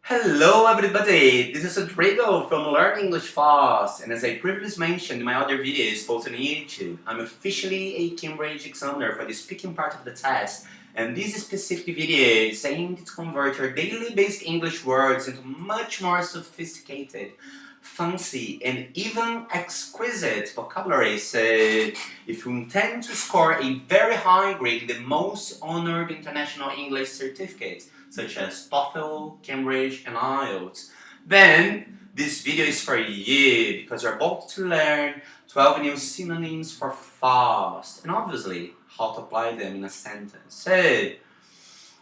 Hello everybody, this is Rodrigo from LearnEnglishFast, and as I previously mentioned in my other videos posted on YouTube, I'm officially a Cambridge examiner for the speaking part of the test, and this specific video is aimed to convert your daily basic English words into much more sophisticated, fancy, and even exquisite vocabulary. So, if you intend to score a very high grade in the most honored international English certificates, such as TOEFL, Cambridge, and IELTS, then this video is for you because you're about to learn 12 new synonyms for fast, and obviously how to apply them in a sentence. So,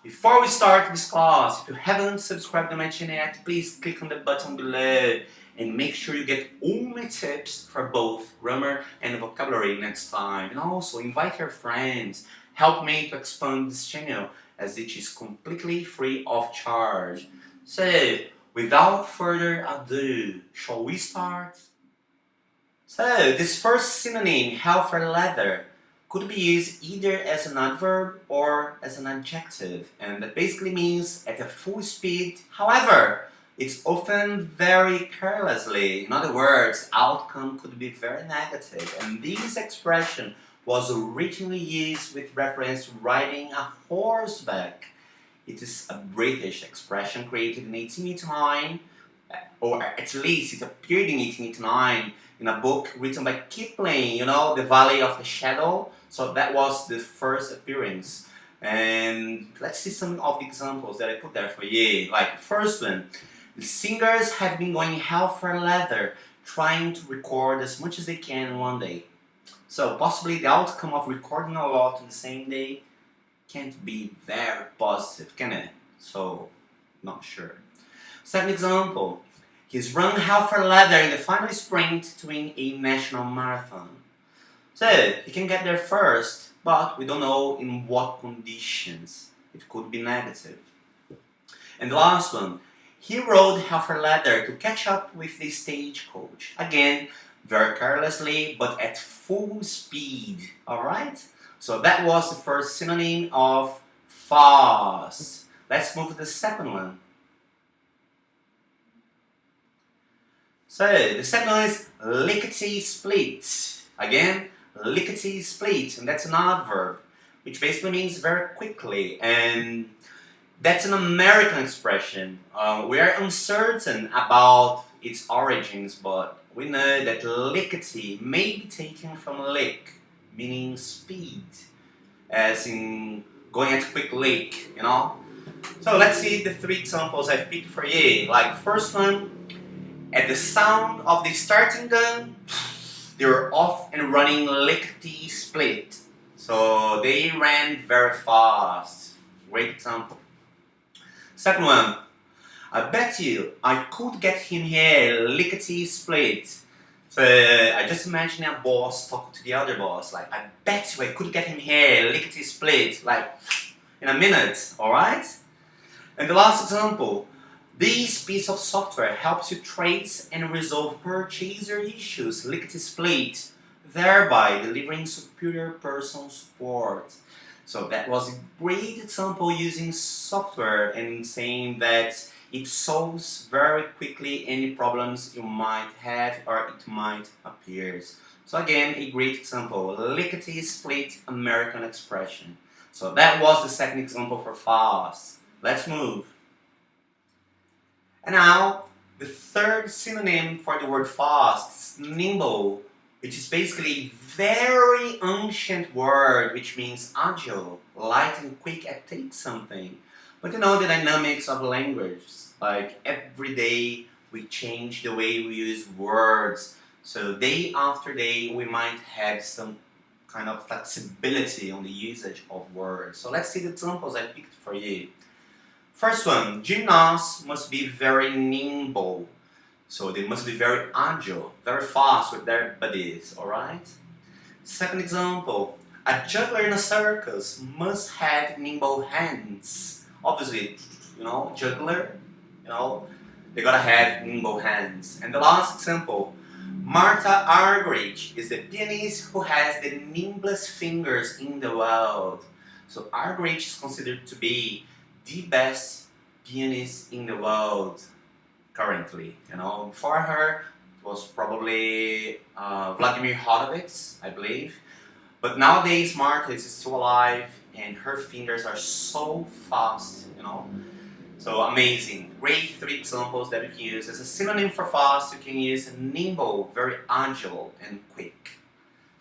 before we start this class, if you haven't subscribed to my channel yet, please click on the button below and make sure you get all my tips for both grammar and vocabulary next time. And also invite your friends. Help me to expand this channel as it is completely free of charge. So, without further ado, shall we start? So, this first synonym, hell for leather, could be used either as an adverb or as an adjective, and that basically means at a full speed. However, it's often very carelessly. In other words, outcome could be very negative, and this expression was originally used with reference to riding a horseback. It is a British expression created in 1889, or at least it appeared in 1889 in a book written by Kipling, you know, The Valley of the Shadow. So that was the first appearance. And let's see some of the examples that I put there for you. Like the first one, the singers have been going hell for leather, trying to record as much as they can in one day. So possibly the outcome of recording a lot in the same day can't be very positive, can it? So, not sure. Second example, he's run hell for leather in the final sprint to win a national marathon. So, he can get there first, but we don't know in what conditions. It could be negative. And the last one, he rode hell for leather to catch up with the stagecoach. Again, very carelessly, but at full speed. Alright? So that was the first synonym of fast. Let's move to the second one. So, the second one is lickety-split. Again, lickety-split, and that's an adverb, which basically means very quickly, and that's an American expression. We are uncertain about its origins, but we know that lickety may be taken from lick, meaning speed, as in going at a quick lick, you know? So let's see the three examples I've picked for you. Like first one, at the sound of the starting gun, they were off and running lickety-split. So they ran very fast. Great example. Second one, I bet you I could get him here lickety-split. So I just imagine a boss talking to the other boss, like, I bet you I could get him here lickety-split, like, in a minute, alright? And the last example, this piece of software helps you trace and resolve purchaser issues lickety-split, thereby delivering superior personal support. So that was a great example using software and saying that it solves very quickly any problems you might have or it might appear. So again, a great example, lickety-split American expression. So that was the second example for fast. Let's move. And now, the third synonym for the word fast is nimble, which is basically a very ancient word which means agile, light and quick at take something. But you know the dynamics of language, like every day we change the way we use words. So day after day we might have some kind of flexibility on the usage of words. So let's see the examples I picked for you. First one, gymnasts must be very nimble. So they must be very agile, very fast with their bodies, alright? Second example, a juggler in a circus must have nimble hands. Obviously, you know, juggler, you know, they gotta have nimble hands. And the last example, Martha Argerich is the pianist who has the nimblest fingers in the world. So Argerich is considered to be the best pianist in the world currently. You know, before her it was probably Vladimir HOTFOOT, I believe. But nowadays Marta is still alive and her fingers are so fast, you know. So amazing. Great 3 examples that you can use. As a synonym for fast, you can use nimble, very agile and quick.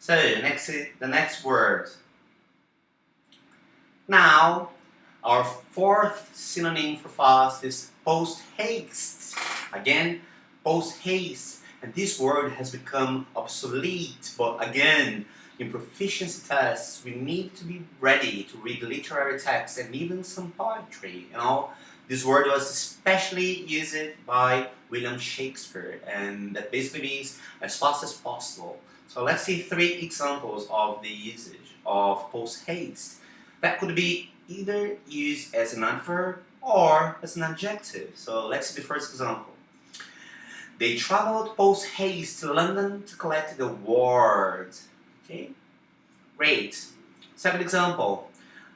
So the next word. Now, our 4th synonym for fast is post-haste. Again, post-haste. And this word has become obsolete, but again, in proficiency tests, we need to be ready to read literary texts and even some poetry, you know. This word was especially used by William Shakespeare, and that basically means as fast as possible. So let's see 3 examples of the usage of post-haste. That could be either used as an adverb or as an adjective. So let's see the first example. They traveled post-haste to London to collect the award. Okay, great. Second example.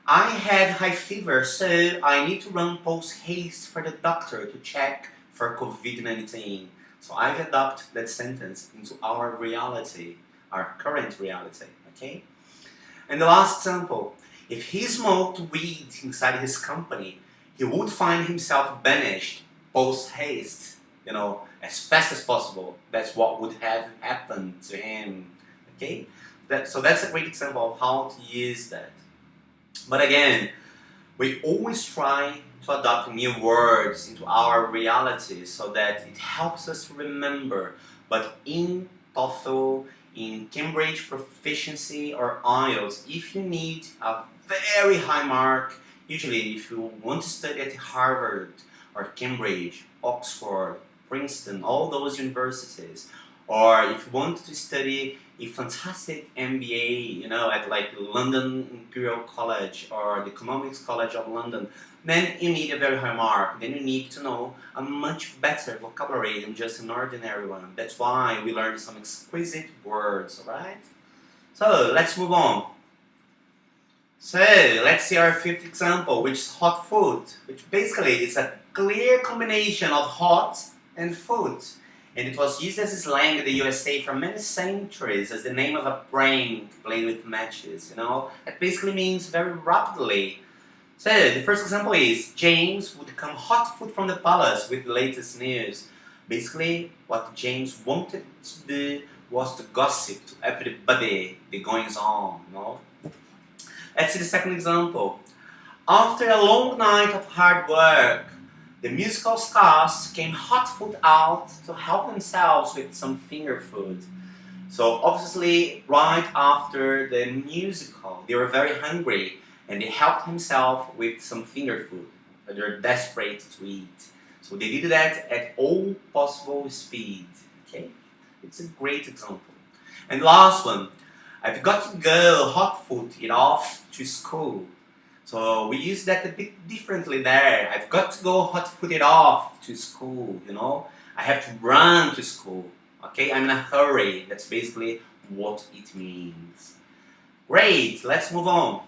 I had high fever, so I need to run post-haste for the doctor to check for COVID-19. So I've adopted that sentence into our reality, our current reality, okay? And the last example. If he smoked weed inside his company, he would find himself banished post-haste, you know, as fast as possible. That's what would have happened to him, okay? So that's a great example of how to use that. But again, we always try to adopt new words into our reality so that it helps us remember. But in TOEFL, in Cambridge Proficiency or IELTS, if you need a very high mark, usually if you want to study at Harvard or Cambridge, Oxford, Princeton, all those universities, or if you want to study a fantastic MBA, you know, at like London Imperial College or the Economics College of London, then you need a very high mark. Then you need to know a much better vocabulary than just an ordinary one. That's why we learned some exquisite words, alright? So let's move on. So let's see our 5th example, which is hot food, which basically is a clear combination of hot and food. And it was used as a slang in the USA for many centuries as the name of a prank playing with matches, you know. It basically means very rapidly. So the first example is, James would come hot foot from the palace with the latest news. Basically, what James wanted to do was to gossip to everybody the goings on, you know. Let's see the second example. After a long night of hard work, the musical stars came hot-foot out to help themselves with some finger food. So obviously, right after the musical, they were very hungry and they helped themselves with some finger food. They're desperate to eat. So they did that at all possible speed. Okay, it's a great example. And last one, I've got to go hot-foot it off to school. So we use that a bit differently there. I've got to go hot-footed off to school, you know. I have to run to school, okay? I'm in a hurry. That's basically what it means. Great, let's move on.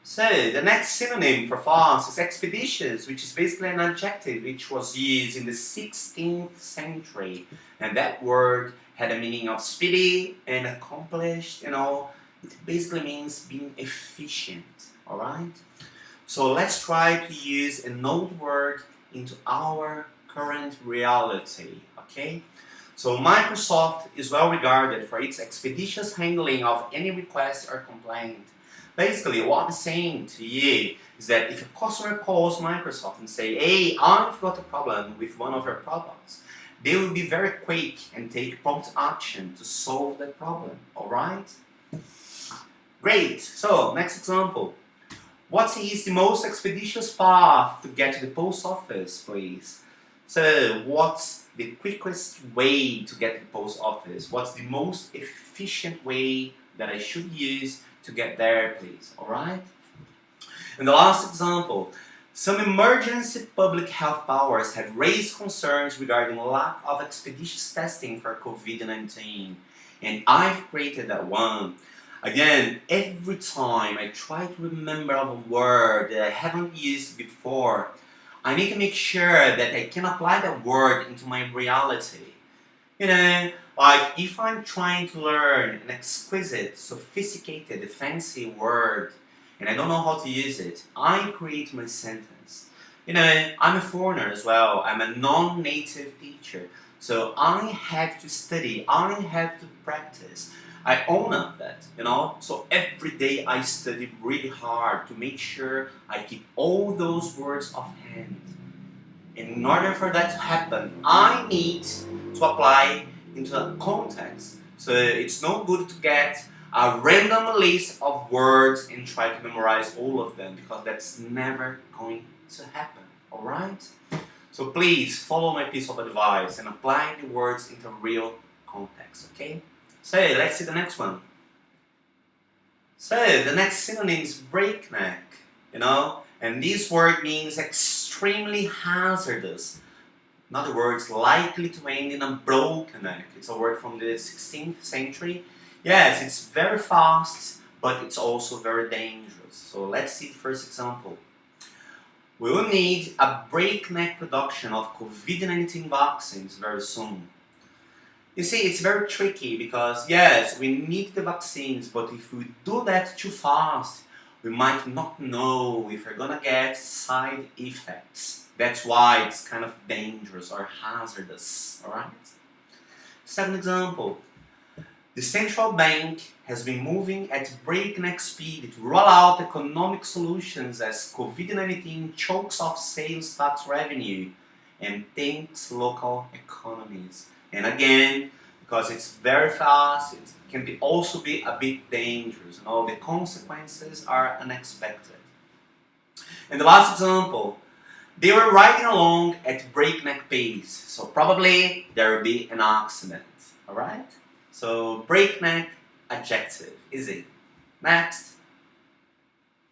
So the next synonym for fast is expeditious, which is basically an adjective which was used in the 16th century. And that word had a meaning of speedy and accomplished, you know. It basically means being efficient, alright? So let's try to use an old word into our current reality, okay? So Microsoft is well regarded for its expeditious handling of any request or complaint. Basically, what I'm saying to you is that if a customer calls Microsoft and say, hey, I've got a problem with one of your products, they will be very quick and take prompt action to solve that problem, alright? Great, so next example. What is the most expeditious path to get to the post office, please? So, what's the quickest way to get to the post office? What's the most efficient way that I should use to get there, please? Alright? And the last example. Some emergency public health powers have raised concerns regarding lack of expeditious testing for COVID-19. And I've created that one. Again, every time I try to remember a word that I haven't used before, I need to make sure that I can apply that word into my reality. You know, like if I'm trying to learn an exquisite, sophisticated, fancy word, and I don't know how to use it, I create my sentence. You know, I'm a foreigner as well. I'm a non-native teacher. So I have to study, I have to practice. I own up that, you know. So every day I study really hard to make sure I keep all those words offhand. And in order for that to happen, I need to apply into a context. So it's no good to get a random list of words and try to memorize all of them, because that's never going to happen, alright? So please follow my piece of advice and apply the words into real context, okay? So let's see the next one. So the next synonym is breakneck, you know, and this word means extremely hazardous. In other words, likely to end in a broken neck. It's a word from the 16th century. Yes, it's very fast, but it's also very dangerous. So let's see the first example. We will need a breakneck production of COVID-19 vaccines very soon. You see, it's very tricky because, yes, we need the vaccines, but if we do that too fast, we might not know if we're gonna get side effects. That's why it's kind of dangerous or hazardous, alright? Second example. The central bank has been moving at breakneck speed to roll out economic solutions as COVID-19 chokes off sales tax revenue and tanks local economies. And again, because it's very fast, it can also be a bit dangerous, and all the consequences are unexpected. And the last example, they were riding along at breakneck pace, so probably there will be an accident, alright? So breakneck adjective, easy. Next.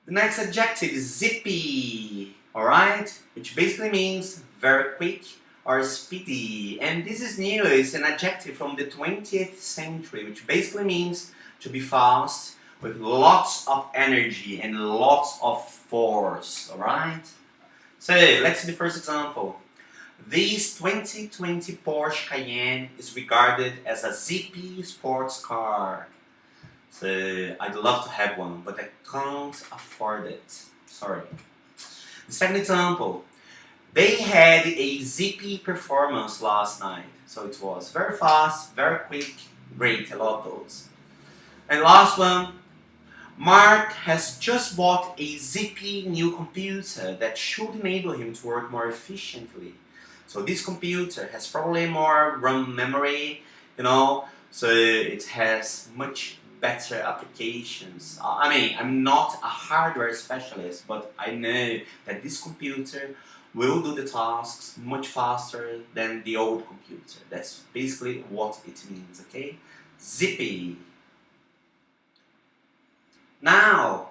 The next adjective is zippy, alright? Which basically means very quick or speedy. And this is new, it's an adjective from the 20th century, which basically means to be fast with lots of energy and lots of force, alright? So let's see the first example. This 2020 Porsche Cayenne is regarded as a zippy sports car. So I'd love to have one, but I can't afford it. Sorry. The second example. They had a zippy performance last night. So it was very fast, very quick, great, I love those. And last one. Mark has just bought a zippy new computer that should enable him to work more efficiently. So this computer has probably more RAM memory, you know, so it has much better applications. I mean, I'm not a hardware specialist, but I know that this computer will do the tasks much faster than the old computer. That's basically what it means, okay? Zippy. Now,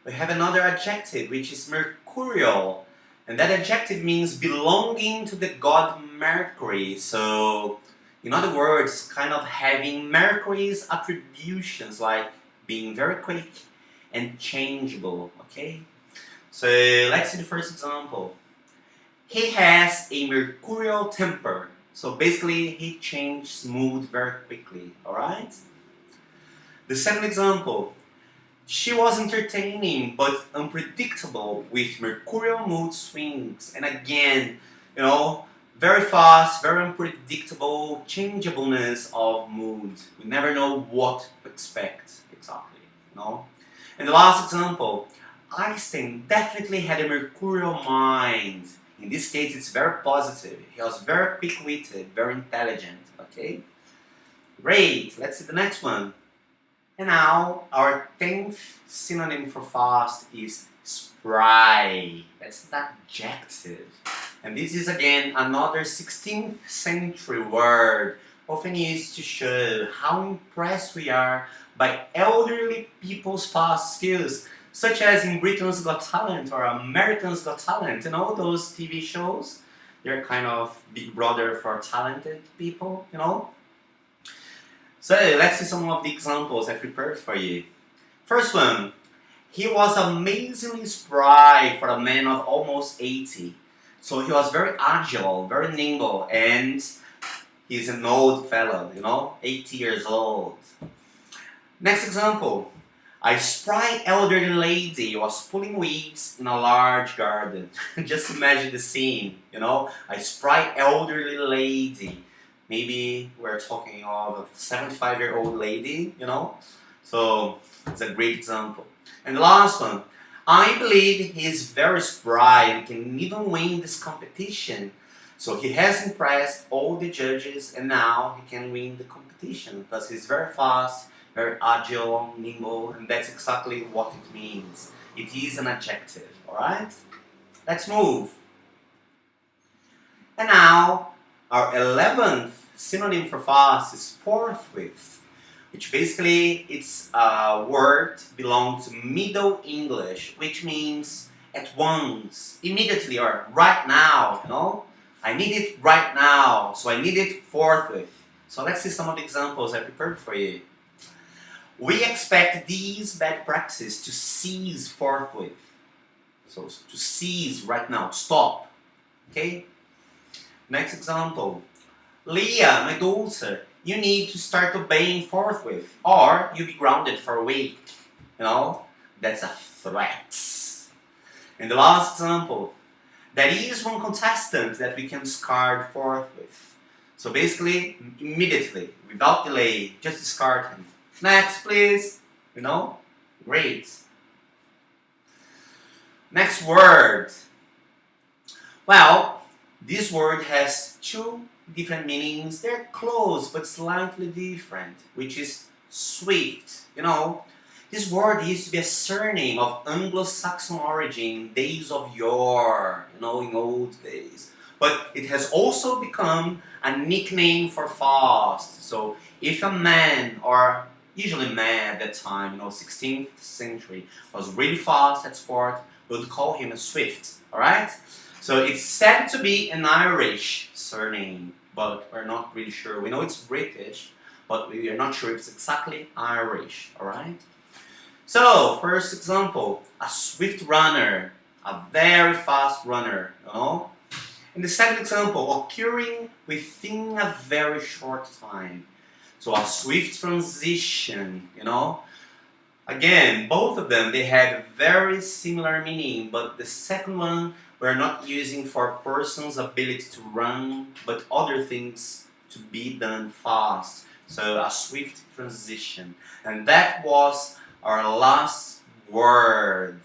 we have another adjective, which is mercurial. And that adjective means belonging to the god Mercury. So, in other words, kind of having Mercury's attributions, like being very quick and changeable, okay? So, let's see the first example. He has a mercurial temper. So basically, he changes mood very quickly, alright? The second example. She was entertaining but unpredictable with mercurial mood swings. And again, you know, very fast, very unpredictable, changeableness of mood. We never know what to expect exactly, you know? And the last example. Einstein definitely had a mercurial mind. In this case, it's very positive. He was very quick-witted, very intelligent, okay? Great, let's see the next one. And now, our 10th synonym for fast is SPRY. That's an adjective. And this is again another 16th century word, often used to show how impressed we are by elderly people's fast skills, such as in Britain's Got Talent or American's Got Talent, and all those TV shows. They're kind of Big Brother for talented people, you know? So let's see some of the examples I prepared for you. First one, he was amazingly spry for a man of almost 80. So he was very agile, very nimble, and he's an old fellow, 80 years old. Next example, a spry elderly lady was pulling weeds in a large garden. Just imagine the scene, a spry elderly lady. Maybe we're talking of a 75-year-old lady, So it's a great example. And the last one, I believe he is very spry and can even win this competition. So he has impressed all the judges and now he can win the competition because he's very fast, very agile, nimble, and that's exactly what it means. It is an adjective, alright? Let's move. And now, our 11th synonym for fast is forthwith, which basically it's a word belong to Middle English, which means at once, immediately, or right now, I need it right now, so I need it forthwith. So let's see some of the examples I prepared for you. We expect these bad practices to cease forthwith. So to cease right now, stop. Okay? Next example. Leah, my daughter, you need to start obeying forthwith or you'll be grounded for a week. That's a threat. And the last example. There is one contestant that we can discard forthwith. So basically, immediately, without delay, just discard him. Next, please. Great. Next word. Well, this word has two different meanings. They're close but slightly different, which is swift. This word used to be a surname of Anglo-Saxon origin in days of yore, in old days. But it has also become a nickname for fast. So if a man, or usually man at that time, 16th century, was really fast at sport, we would call him a swift, alright? So it's said to be an Irish surname, but we're not really sure. We know it's British, but we are not sure if it's exactly Irish, alright? So, first example, a swift runner, a very fast runner, And the second example, occurring within a very short time. So a swift transition, Again, both of them, they have very similar meaning, but the second one we're not using for a person's ability to run, but other things to be done fast. So a swift transition. And that was our last word.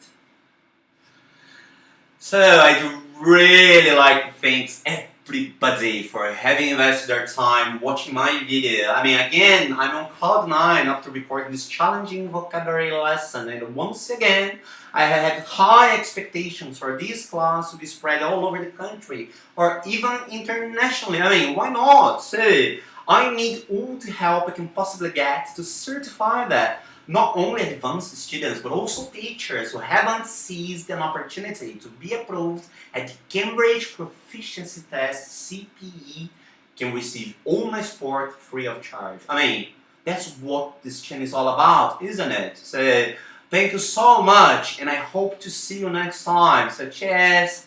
So I'd really like to thank everybody for having invested their time watching my video. Again, I'm on cloud 9 after recording this challenging vocabulary lesson, and once again, I have high expectations for this class to be spread all over the country, or even internationally. Why not? So, I need all the help I can possibly get to certify that not only advanced students, but also teachers who haven't seized an opportunity to be approved at the Cambridge Proficiency Test CPE can receive all my support free of charge. That's what this channel is all about, isn't it? So, thank you so much, and I hope to see you next time. So, cheers!